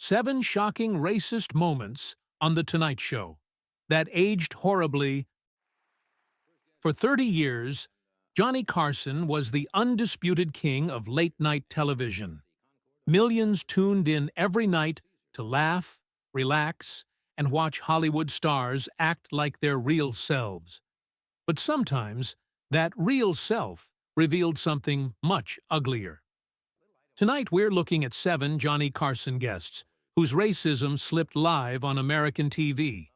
7 shocking racist moments on The Tonight Show that aged horribly. For 30 years, Johnny Carson was the undisputed king of late-night television. Millions tuned in every night to laugh, relax, and watch Hollywood stars act like their real selves. But sometimes, that real self revealed something much uglier. Tonight we're looking at 7 Johnny Carson guests whose racism slipped live on American TV.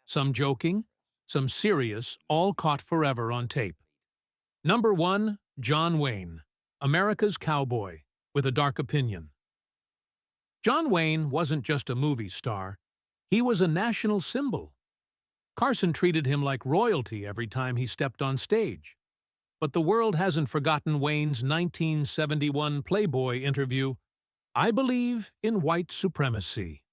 Some joking, some serious, all caught forever on tape. Number 1, John Wayne, America's cowboy with a dark opinion. John Wayne wasn't just a movie star, he was a national symbol. Carson treated him like royalty every time he stepped on stage. But the world hasn't forgotten Wayne's 1971 Playboy interview, "I believe in white supremacy."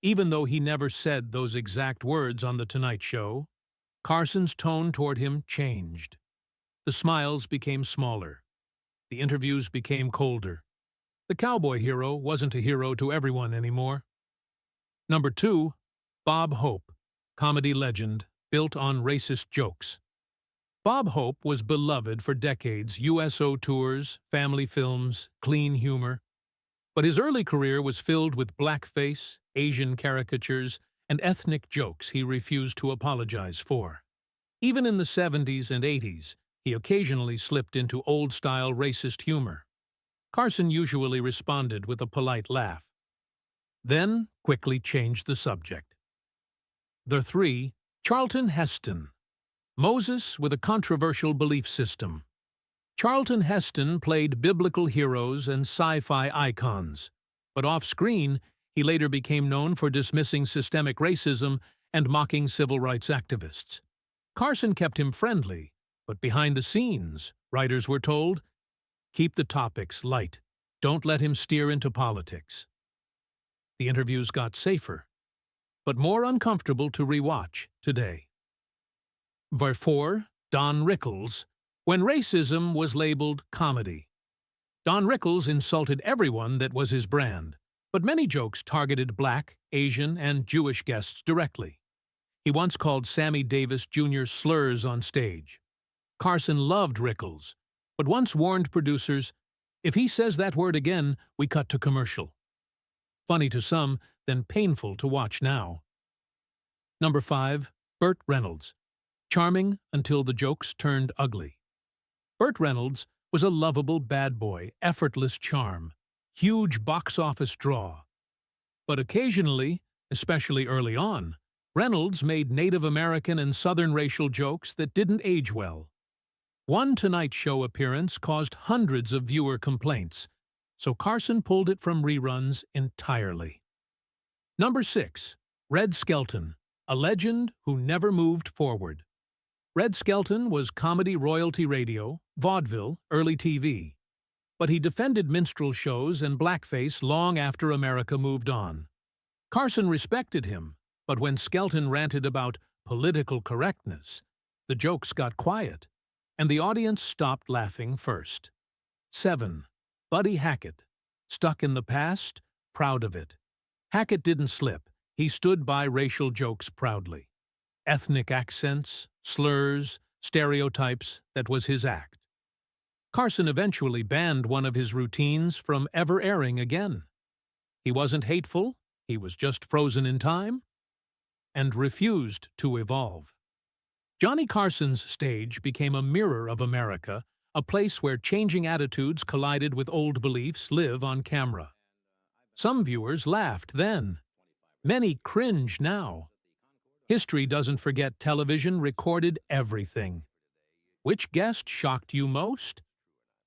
Even though he never said those exact words on The Tonight Show, Carson's tone toward him changed. The smiles became smaller. The interviews became colder. The cowboy hero wasn't a hero to everyone anymore. Number 2, Bob Hope, comedy legend, built on racist jokes. Bob Hope was beloved for decades, USO tours, family films, clean humor. But his early career was filled with blackface, Asian caricatures, and ethnic jokes he refused to apologize for. Even in the 70s and 80s, he occasionally slipped into old-style racist humor. Carson usually responded with a polite laugh, then quickly changed the subject. The 3, Charlton Heston, Moses with a controversial belief system. Charlton Heston played biblical heroes and sci-fi icons, but off-screen, he later became known for dismissing systemic racism and mocking civil rights activists. Carson kept him friendly, but behind the scenes, writers were told, keep the topics light. Don't let him steer into politics. The interviews got safer, but more uncomfortable to rewatch today. Number 4, Don Rickles, when racism was labeled comedy. Don Rickles insulted everyone that was his brand, but many jokes targeted Black, Asian, and Jewish guests directly. He once called Sammy Davis Jr. slurs on stage. Carson loved Rickles, but once warned producers, if he says that word again, we cut to commercial. Funny to some, then painful to watch now. Number 5, Burt Reynolds, charming until the jokes turned ugly. Burt Reynolds was a lovable bad boy, effortless charm, huge box office draw. But occasionally, especially early on, Reynolds made Native American and Southern racial jokes that didn't age well. One Tonight Show appearance caused hundreds of viewer complaints, so Carson pulled it from reruns entirely. Number 6, Red Skelton, a legend who never moved forward. Red Skelton was comedy royalty radio, vaudeville, early TV. But he defended minstrel shows and blackface long after America moved on. Carson respected him, but when Skelton ranted about political correctness, the jokes got quiet, and the audience stopped laughing first. 7, Buddy Hackett, stuck in the past, proud of it. Hackett didn't slip. He stood by racial jokes proudly. Ethnic accents, slurs, stereotypes, that was his act. Carson eventually banned one of his routines from ever airing again. He wasn't hateful, he was just frozen in time, and refused to evolve. Johnny Carson's stage became a mirror of America, a place where changing attitudes collided with old beliefs live on camera. Some viewers laughed then. Many cringe now. History doesn't forget television recorded everything. Which guest shocked you most?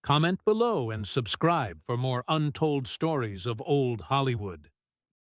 Comment below and subscribe for more untold stories of old Hollywood.